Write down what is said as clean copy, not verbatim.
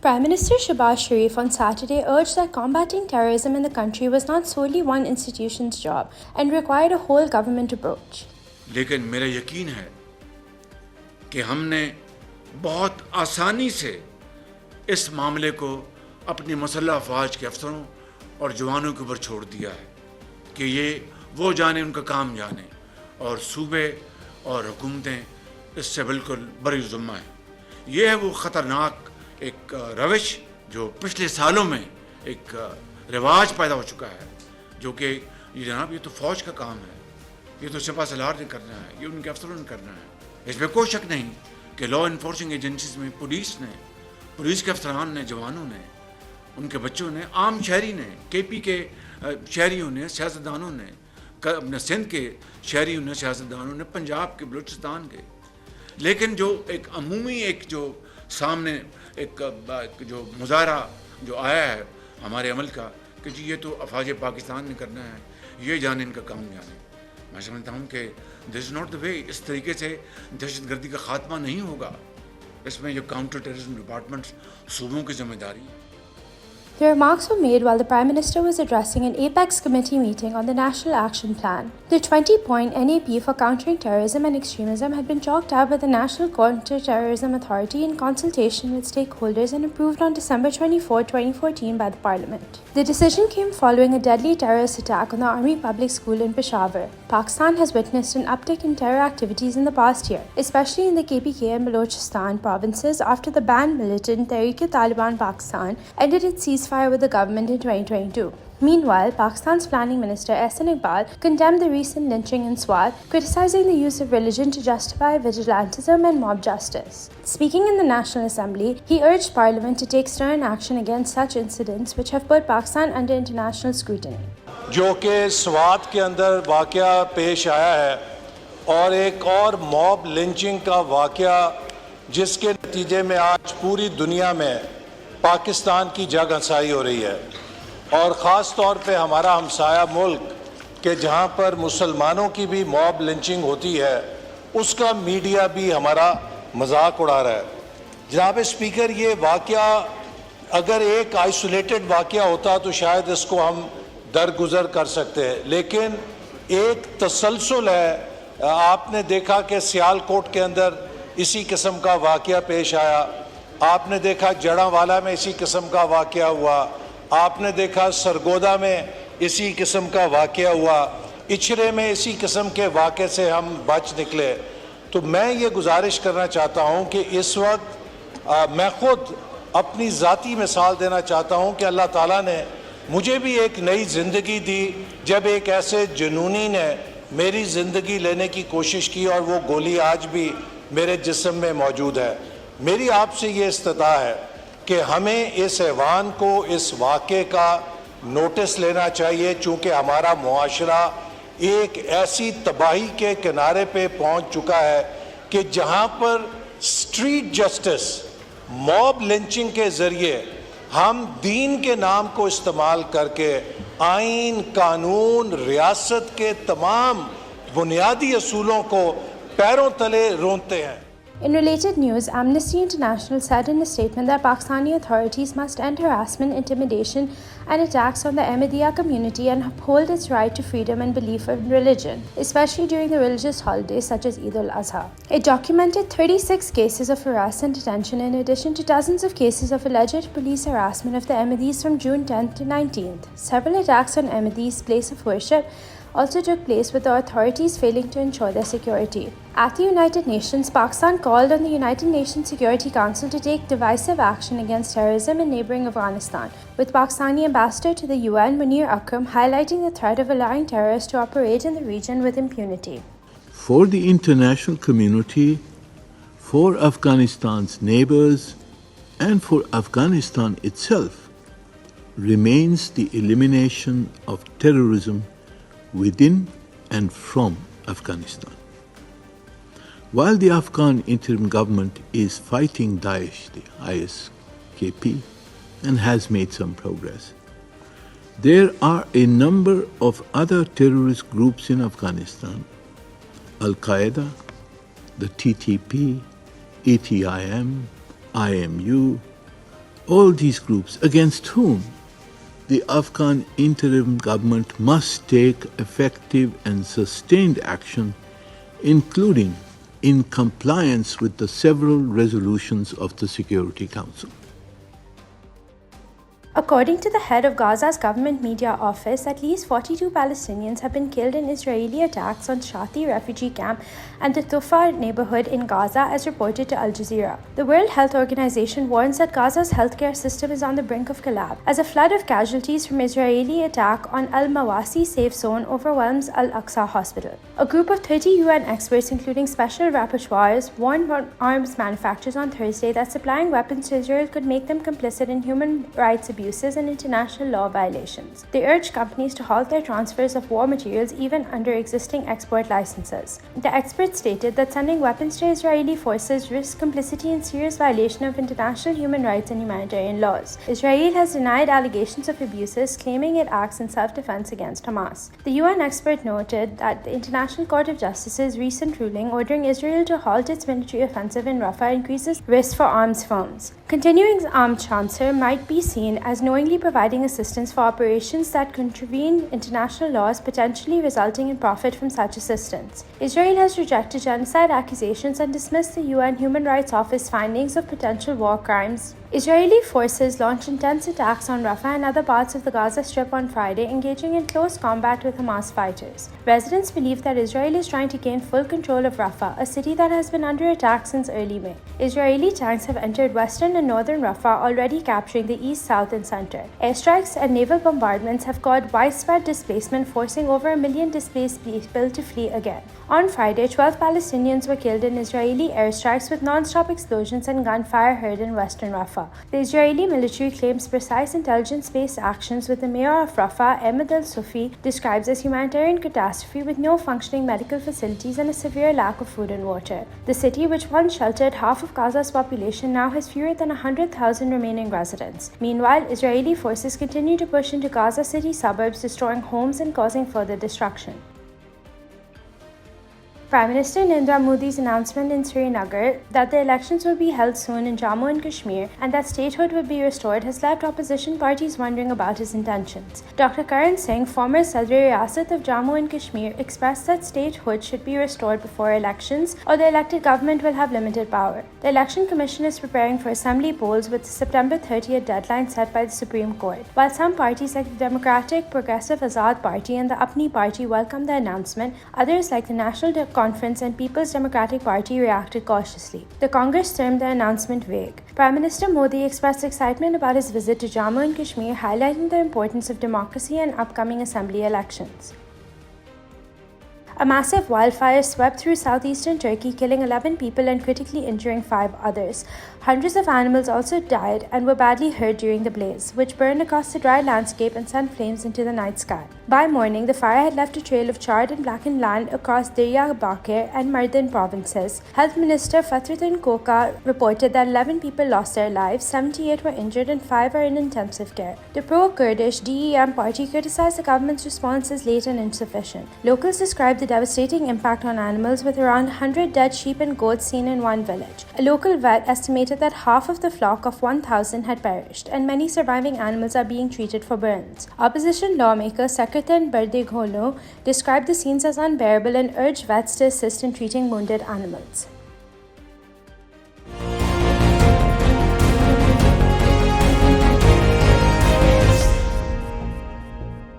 Prime Minister Shehbaz Sharif on Saturday urged that combating terrorism in the country was not solely one institution's job and required a whole government approach. لیکن میرا یقین ہے کہ ہم نے بہت آسانی سے اس معاملے کو اپنی مسلح افواج کے افسروں اور جوانوں کے اوپر چھوڑ دیا ہے کہ یہ وہ جانے، ان کا کام جانے، اور صوبے اور حکومتیں اس سے بالکل بری ذمہ ہیں. یہ ہے وہ خطرناک ایک روش جو پچھلے سالوں میں ایک رواج پیدا ہو چکا ہے، جو کہ یہ جناب یہ تو فوج کا کام ہے، یہ تو سپہ سالار نے کرنا ہے، یہ ان کے افسروں نے کرنا ہے. اس میں کوئی شک نہیں کہ لا انفورسنگ ایجنسیز میں پولیس کے افسران نے، جوانوں نے، ان کے بچوں نے، عام شہری نے، کے پی کے شہریوں نے، سیاستدانوں نے، اپنے سندھ کے شہریوں نے، سیاستدانوں نے، پنجاب کے، بلوچستان کے. لیکن جو ایک عمومی ایک جو سامنے ایک جو مظاہرہ جو آیا ہے ہمارے عمل کا کہ جی یہ تو افواج پاکستان نے کرنا ہے، یہ جانے، ان کا کام جانے، میں سمجھتا ہوں کہ دس از ناٹ دا وے. اس طریقے سے دہشت گردی کا خاتمہ نہیں ہوگا. اس میں جو کاؤنٹر ٹیررزم ڈپارٹمنٹس صوبوں کی ذمہ داری ہے. The remarks were made while the Prime Minister was addressing an Apex Committee meeting on the National Action Plan. The 20-point NAP for countering terrorism and extremism had been chalked up by the National Counter-Terrorism Authority in consultation with stakeholders and approved on December 24, 2014 by the Parliament. The decision came following a deadly terrorist attack on the Army Public School in Peshawar. Pakistan has witnessed an uptick in terror activities in the past year, especially in the KPK and Balochistan provinces after the banned militant Tehreek-e-Taliban Pakistan ended its ceasefire with the government in 2022. Meanwhile, Pakistan's Planning Minister Ehsan Iqbal condemned the recent lynching in Swat, criticizing the use of religion to justify vigilantism and mob justice. Speaking in the National Assembly, he urged Parliament to take stern action against such incidents which have put Pakistan under international scrutiny. جو کہ سوات کے اندر واقعہ پیش آیا ہے اور ایک اور موب لنچنگ کا واقعہ جس کے نتیجے میں آج پوری دنیا میں پاکستان کی جگ ہنسائی ہو رہی ہے، اور خاص طور پہ ہمارا ہمسایہ ملک کہ جہاں پر مسلمانوں کی بھی موب لنچنگ ہوتی ہے، اس کا میڈیا بھی ہمارا مذاق اڑا رہا ہے. جناب اسپیکر، یہ واقعہ اگر ایک آئسولیٹڈ واقعہ ہوتا تو شاید اس کو ہم درگزر کر سکتے ہیں، لیکن ایک تسلسل ہے. آپ نے دیکھا کہ سیالکوٹ کے اندر اسی قسم کا واقعہ پیش آیا، آپ نے دیکھا جڑاں میں اسی قسم کا واقعہ ہوا، آپ نے دیکھا سرگودا میں اسی قسم کا واقعہ ہوا، اچھرے میں اسی قسم کے واقعے سے ہم بچ نکلے. تو میں یہ گزارش کرنا چاہتا ہوں کہ اس وقت میں خود اپنی ذاتی مثال دینا چاہتا ہوں کہ اللہ تعالیٰ نے مجھے بھی ایک نئی زندگی دی جب ایک ایسے جنونی نے میری زندگی لینے کی کوشش کی، اور وہ گولی آج بھی میرے جسم میں موجود ہے. میری آپ سے یہ استدعا ہے کہ ہمیں اس ایوان کو اس واقعے کا نوٹس لینا چاہیے، چونکہ ہمارا معاشرہ ایک ایسی تباہی کے کنارے پہ پہنچ چکا ہے کہ جہاں پر اسٹریٹ جسٹس، موب لنچنگ کے ذریعے ہم دین کے نام کو استعمال کر کے آئین، قانون، ریاست کے تمام بنیادی اصولوں کو پیروں تلے رونتے ہیں. In related news, Amnesty International said in a statement that Pakistani authorities must end harassment, intimidation, and attacks on the Ahmadiyya community and uphold its right to freedom and belief in religion, especially during the religious holidays such as Eid al-Adha. It documented 36 cases of arrest and detention in addition to dozens of cases of alleged police harassment of the Ahmadis from June 10th to 19th. Several attacks on Ahmadis' place of worship also took place with the authorities failing to ensure their security. At the United Nations, Pakistan called on the United Nations Security Council to take decisive action against terrorism in neighboring Afghanistan, with Pakistani ambassador to the UN, Munir Akram, highlighting the threat of allowing terrorists to operate in the region with impunity. For the international community, for Afghanistan's neighbors, and for Afghanistan itself, remains the elimination of terrorism within and from Afghanistan. While the Afghan interim government is fighting Daesh, the ISKP, and has made some progress, there are a number of other terrorist groups in Afghanistan: Al-Qaeda, the TTP, ETIM, IMU, all these groups against whom the Afghan interim government must take effective and sustained action, including in compliance with the several resolutions of the Security Council. According to the head of Gaza's government media office, at least 42 Palestinians have been killed in Israeli attacks on Shati refugee camp and the Tufa neighborhood in Gaza, as reported to Al Jazeera. The World Health Organization warns that Gaza's healthcare system is on the brink of collapse as a flood of casualties from Israeli attack on Al-Mawasi safe zone overwhelms Al-Aqsa hospital. A group of 30 UN experts, including special rapporteurs, warned arms manufacturers on Thursday that supplying weapons to Israel could make them complicit in human rights abuses and international law violations. They urged companies to halt their transfers of war materials even under existing export licenses. The experts stated that sending weapons to Israeli forces risks complicity in serious violation of international human rights and humanitarian laws. Israel has denied allegations of abuses, claiming it acts in self-defense against Hamas. The UN expert noted that the International Court of Justice's recent ruling ordering Israel to halt its military offensive in Rafah increases risk for arms firms. Continuing armed transfer might be seen as knowingly providing assistance for operations that contravene international laws, potentially resulting in profit from such assistance. Israel has rejected genocide accusations and dismissed the UN Human Rights Office findings of potential war crimes. Israeli forces launched intense attacks on Rafah and other parts of the Gaza Strip on Friday, engaging in close combat with Hamas fighters. Residents believe that Israel is trying to gain full control of Rafah, a city that has been under attack since early May. Israeli tanks have entered western and northern Rafah, already capturing the east, south, and center. Airstrikes and naval bombardments have caused widespread displacement, forcing over 1 million displaced people to flee again. On Friday, 12 Palestinians were killed in Israeli airstrikes, with non-stop explosions and gunfire heard in western Rafah. The Israeli military claims precise intelligence-based actions, with the mayor of Rafah, Ahmed al-Sufi, describes as humanitarian catastrophe with no functioning medical facilities and a severe lack of food and water. The city, which once sheltered half of Gaza's population, now has fewer than 100,000 remaining residents. Meanwhile, Israeli forces continue to push into Gaza City suburbs, destroying homes and causing further destruction. Prime Minister Narendra Modi's announcement in Srinagar that the elections will be held soon in Jammu and Kashmir and that statehood would be restored has left opposition parties wondering about his intentions. Dr. Karan Singh, former Sadr-e-Riyasat of Jammu and Kashmir, expressed that statehood should be restored before elections or the elected government will have limited power. The Election Commission is preparing for assembly polls with the September 30th deadline set by the Supreme Court. While some parties like the Democratic Progressive Azad Party and the Apni Party welcomed the announcement, others like the National Conference and People's Democratic Party reacted cautiously. The Congress termed the announcement vague. Prime Minister Modi expressed excitement about his visit to Jammu and Kashmir, highlighting the importance of democracy and upcoming assembly elections. A massive wildfire swept through southeastern Turkey, killing 11 people and critically injuring 5 others. Hundreds of animals also died and were badly hurt during the blaze, which burned across the dry landscape and sent flames into the night sky. By morning, the fire had left a trail of charred and blackened land across Diyarbakir and Mardin provinces. Health Minister Fatruddin Koka reported that 11 people lost their lives, 78 were injured, and 5 are in intensive care. The pro-Kurdish DEM party criticized the government's response as late and insufficient. Locals described the devastating impact on animals, with around 100 dead sheep and goats seen in one village. A local vet estimated that half of the flock of 1,000 had perished, and many surviving animals are being treated for burns. Opposition lawmaker Sekretan Berdighoglu described the scenes as unbearable and urged vets to assist in treating wounded animals.